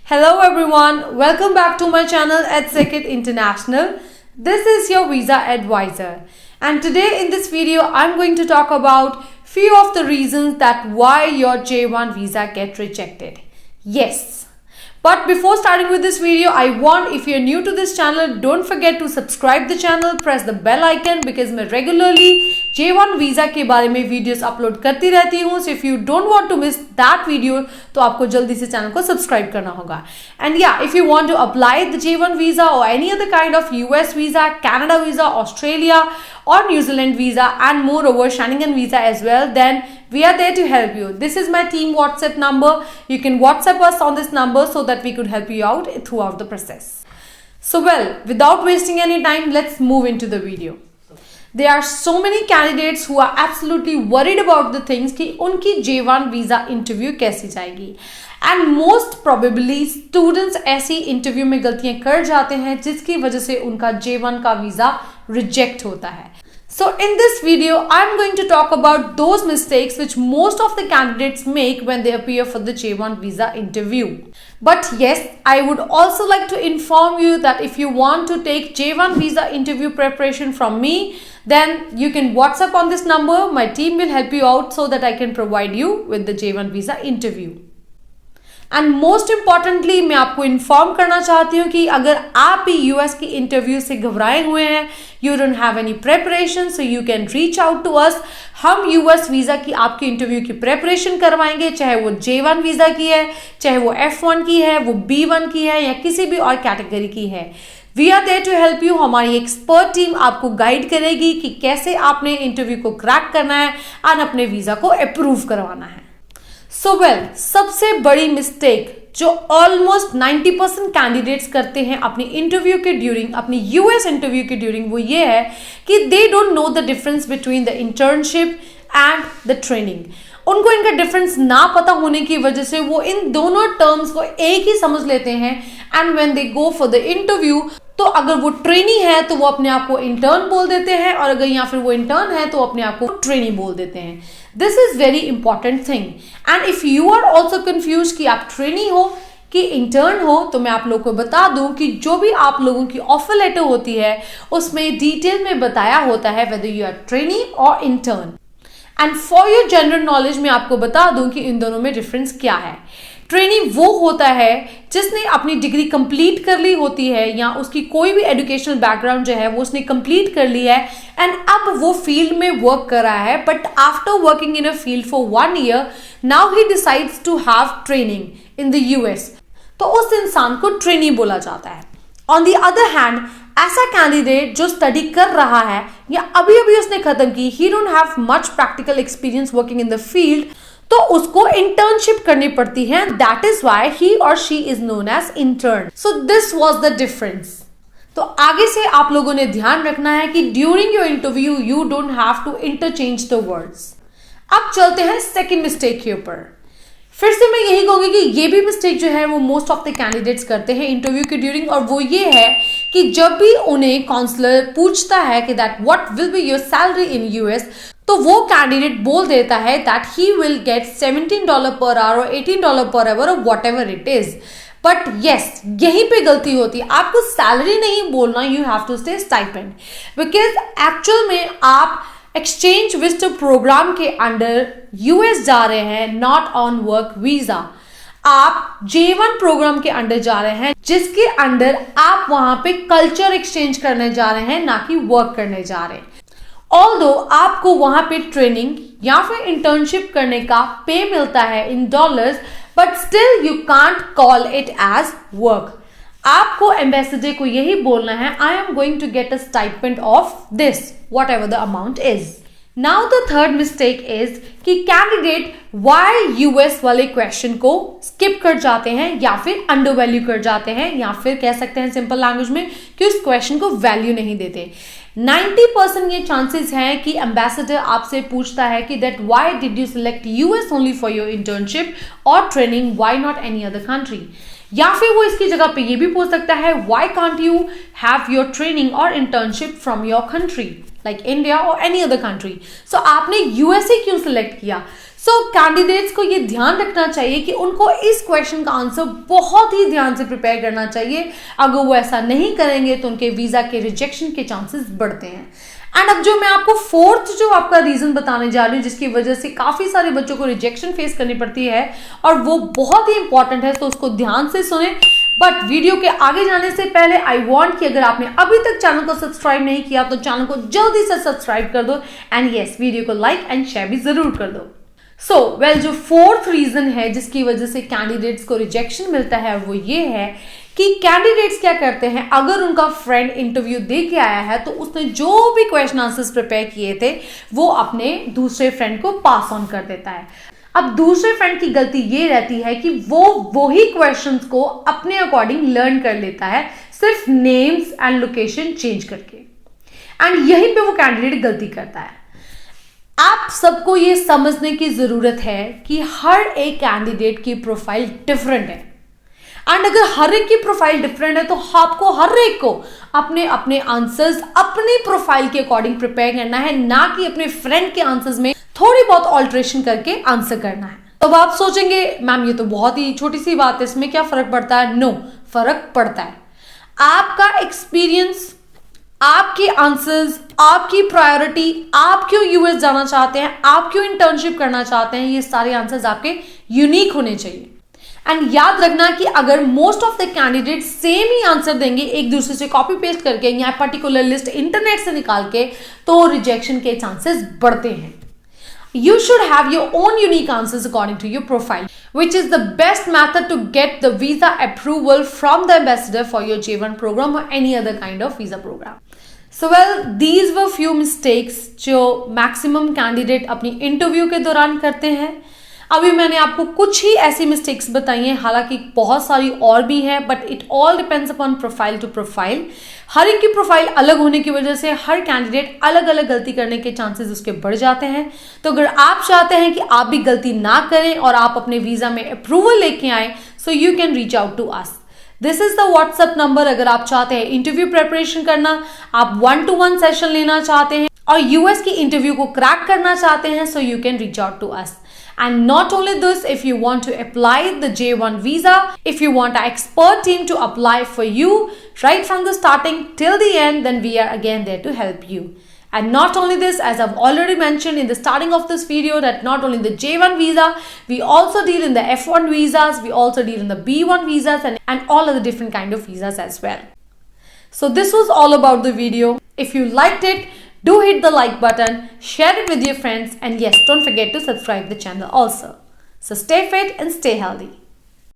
Hello everyone, welcome back to my channel EdSecond International. This is your visa advisor, and today in this video I'm going to talk about few of the reasons that why your J1 visa get rejected. Yes. But before starting with this video, I want, if you're new to this channel, don't forget to subscribe the channel, press the bell icon because मैं regularly J1 visa के बारे में videos upload करती रहती हूँ. So if you don't want to miss that video, तो आपको जल्दी से channel को subscribe करना होगा. And yeah, if you want to apply the J1 visa or any other kind of US visa, Canada visa, Australia or New Zealand visa, and moreover Schengen visa as well, then we are there to help you. This is my team WhatsApp number. You can WhatsApp us on this number so that we could help you out throughout the process. So well, without wasting any time, let's move into the video. There are so many candidates who are absolutely worried about the things कि उनकी J1 visa interview कैसी जाएगी. And most probably students ऐसी interview में गलतियां कर जाते हैं जिसकी वजह से उनका J1 का visa reject होता है. So in this video, I'm going to talk about those mistakes which most of the candidates make when they appear for the J1 visa interview. But yes, I would also like to inform you that if you want to take J1 visa interview preparation from me, then you can WhatsApp on this number. My team will help you out so that I can provide you with the J1 visa interview. And most importantly मैं आपको inform करना चाहती हूँ कि अगर आप भी US की इंटरव्यू से घबराए हुए हैं, you don't have any preparation, so you can reach out to us. हम यूएस वीज़ा की आपकी इंटरव्यू की प्रेपरेशन करवाएंगे, चाहे वो J1 वीज़ा की है, चाहे वो F1 की है, वो B1 की है या किसी भी और कैटेगरी की है. We are there to help you. हमारी एक्सपर्ट टीम आपको गाइड करेगी कि कैसे आपने इंटरव्यू को क्रैक करना है और अपने वीज़ा को अप्रूव करवाना है. सो वेल, सबसे बड़ी मिस्टेक जो ऑलमोस्ट 90% कैंडिडेट्स करते हैं अपनी इंटरव्यू के ड्यूरिंग, अपनी यूएस इंटरव्यू के ड्यूरिंग, वो ये है कि they don't know the difference between the internship and the training. उनको इनका डिफरेंस ना पता होने की वजह से वो इन दोनों टर्म्स को एक ही समझ लेते हैं. And when they go for the interview, तो अगर वो ट्रेनी है तो वो अपने आप को इंटर्न बोल देते हैं, और अगर या फिर वो इंटर्न है तो अपने आप को ट्रेनी बोल देते हैं. This is very important thing. And if you are also confuse कि आप ट्रेनी हो कि इंटर्न हो, तो मैं आप लोगों को बता दूं कि जो भी आप लोगों की ऑफर लेटर होती है उसमें डिटेल में बताया होता है वेदर यू आर ट्रेनी और intern. And for your general knowledge मैं आपको बता दूं कि इन दोनों में डिफरेंस क्या है. ट्रेनी वो होता है जिसने अपनी डिग्री कंप्लीट कर ली होती है या उसकी कोई भी एजुकेशनल बैकग्राउंड जो है वो उसने कंप्लीट कर ली है एंड अब वो फील्ड में वर्क कर रहा है. But after working in a field for 1 year, now he decides to have training in the US, तो उस इंसान को ट्रेनी बोला जाता है. ऑन द अदर हैंड, ऐसा कैंडिडेट जो स्टडी कर रहा है या अभी अभी उसने खत्म की, he don't have much practical experience working in the field, तो उसको इंटर्नशिप करनी पड़ती है. दैट इज वाई ही और she is known as intern. So this was the difference. तो आगे से आप लोगों ने ध्यान रखना है कि during your interview you don't have to interchange the words. अब चलते हैं सेकेंड मिस्टेक के ऊपर. फिर से मैं यही कहूंगी कि ये भी मिस्टेक जो है वो मोस्ट ऑफ द कैंडिडेट्स करते हैं इंटरव्यू के ड्यूरिंग, और वो ये है कि जब भी उन्हें काउंसलर पूछता है कि that what will be your salary in US, तो वो कैंडिडेट बोल देता है that he will get $17 per hour और $18 पर आवर और what ever it is. But yes, यहीं पे गलती होती है. आपको सैलरी नहीं बोलना, यू हैव टू से स्टाइपेंड, बिकॉज एक्चुअल में आप एक्सचेंज विजिटर प्रोग्राम के अंडर यूएस जा रहे हैं, नॉट ऑन वर्क वीजा. आप J1 प्रोग्राम के अंडर जा रहे हैं जिसके अंडर आप वहां पे कल्चर एक्सचेंज करने जा रहे हैं, ना कि वर्क करने जा रहे हैं. ऑल्दो आपको वहां पे ट्रेनिंग या फिर इंटर्नशिप करने का पे मिलता है in dollars, but still you can't call it as work. आपको एम्बेसडर को यही बोलना है, I am going to get a stipend of this, whatever the amount is. Now the third mistake is कि candidate why US वाले question को skip कर जाते हैं या फिर अंडर वैल्यू कर जाते हैं, या फिर कह सकते हैं सिंपल लैंग्वेज में कि उस क्वेश्चन को वैल्यू नहीं देते. 90% ये चांसेस हैं कि एम्बेसडर आपसे पूछता है कि that why did you select US only for your internship और training, why not any other country. या फिर वो इसकी जगह पे ये भी पूछ सकता है why can't you have your training और internship from your country like India और एनी अदर कंट्री. सो आपने यूएसए क्यों सिलेक्ट किया? सो कैंडिडेट्स को ये ध्यान रखना चाहिए कि उनको इस क्वेश्चन का आंसर बहुत ही ध्यान से प्रिपेयर करना चाहिए। अगर वो ऐसा नहीं करेंगे तो उनके वीजा के रिजेक्शन के चांसेस बढ़ते हैं। एंड अब जो मैं आपको फोर्थ जो आपका रीजन बताने जा रही हूँ जिसकी वजह से काफी सारे बच्चों को रिजेक्शन फेस करनी पड़ती है और वो बहुत ही इंपॉर्टेंट है, तो उसको ध्यान से सुने। बट वीडियो के आगे जाने से पहले आई वांट कि अगर आपने अभी तक चैनल को सब्सक्राइब नहीं किया तो चैनल को जल्दी से सब्सक्राइब कर दो एंड यस, वीडियो को लाइक एंड शेयर भी जरूर कर दो। जो फोर्थ रीजन है जिसकी वजह से कैंडिडेट्स को रिजेक्शन मिलता है वो ये है कि कैंडिडेट्स क्या करते हैं, अगर उनका फ्रेंड इंटरव्यू दे के आया है तो उसने जो भी क्वेश्चन आंसर्स प्रिपेयर किए थे वो अपने दूसरे फ्रेंड को पास ऑन कर देता है। अब दूसरे फ्रेंड की गलती ये रहती है कि वो वही क्वेश्चंस को अपने अकॉर्डिंग लर्न कर लेता है, सिर्फ नेम्स एंड लोकेशन चेंज करके, एंड यहीं पे वो कैंडिडेट गलती करता है। आप सबको ये समझने की जरूरत है कि हर एक कैंडिडेट की प्रोफाइल डिफरेंट है, एंड अगर हर एक की प्रोफाइल डिफरेंट है तो आपको हर एक को अपने अपने आंसर्स अपनी प्रोफाइल के अकॉर्डिंग प्रिपेयर करना है, ना कि अपने फ्रेंड के आंसर्स में थोड़ी बहुत ऑल्ट्रेशन करके आंसर करना है। तो आप सोचेंगे मैम ये तो बहुत ही छोटी सी बात है, इसमें क्या फर्क पड़ता है? नो, फर्क पड़ता है। आपका एक्सपीरियंस, आपके आंसर्स, आपकी प्रायोरिटी, आप क्यों यूएस जाना चाहते हैं, आप क्यों इंटर्नशिप करना चाहते हैं, ये सारे आंसर्स आपके यूनिक होने चाहिए। एंड याद रखना कि अगर most of the candidate same he answer देंगे एक दूसरे से कॉपी पेस्ट करके या पर्टिकुलर लिस्ट इंटरनेट से निकाल के, तो रिजेक्शन के चांसेस बढ़ते हैं। You should have your own unique answers according to your profile, which is the best method to get the visa approval from the ambassador for your J1 program or any other kind of visa program. So these were few mistakes जो maximum candidate अपनी interview के दौरान करते हैं। अभी मैंने आपको कुछ ही ऐसी मिस्टेक्स बताई हैं, हालांकि बहुत सारी और भी हैं, but it all depends upon profile to profile. हर एक की प्रोफाइल अलग होने की वजह से हर कैंडिडेट अलग अलग गलती करने के चांसेस उसके बढ़ जाते हैं। तो अगर आप चाहते हैं कि आप भी गलती ना करें और आप अपने वीजा में अप्रूवल लेके आए, so you can reach out to us. This is the WhatsApp number. अगर आप चाहते हैं इंटरव्यू प्रेपरेशन करना, आप 1-to-1 सेशन लेना चाहते हैं और यूएस की इंटरव्यू को क्रैक करना चाहते हैं, so you can reach out to us. And not only this, if you want to apply the J1 visa, if you want an expert team to apply for you right from the starting till the end, then we are again there to help you. And not only this, as I've already mentioned in the starting of this video, that not only the J1 visa, we also deal in the F1 visas, we also deal in the B1 visas and all other different kind of visas as well. So this was all about the video. If you liked it, do hit the like button, share it with your friends, and yes, don't forget to subscribe the channel also. So stay fit and stay healthy.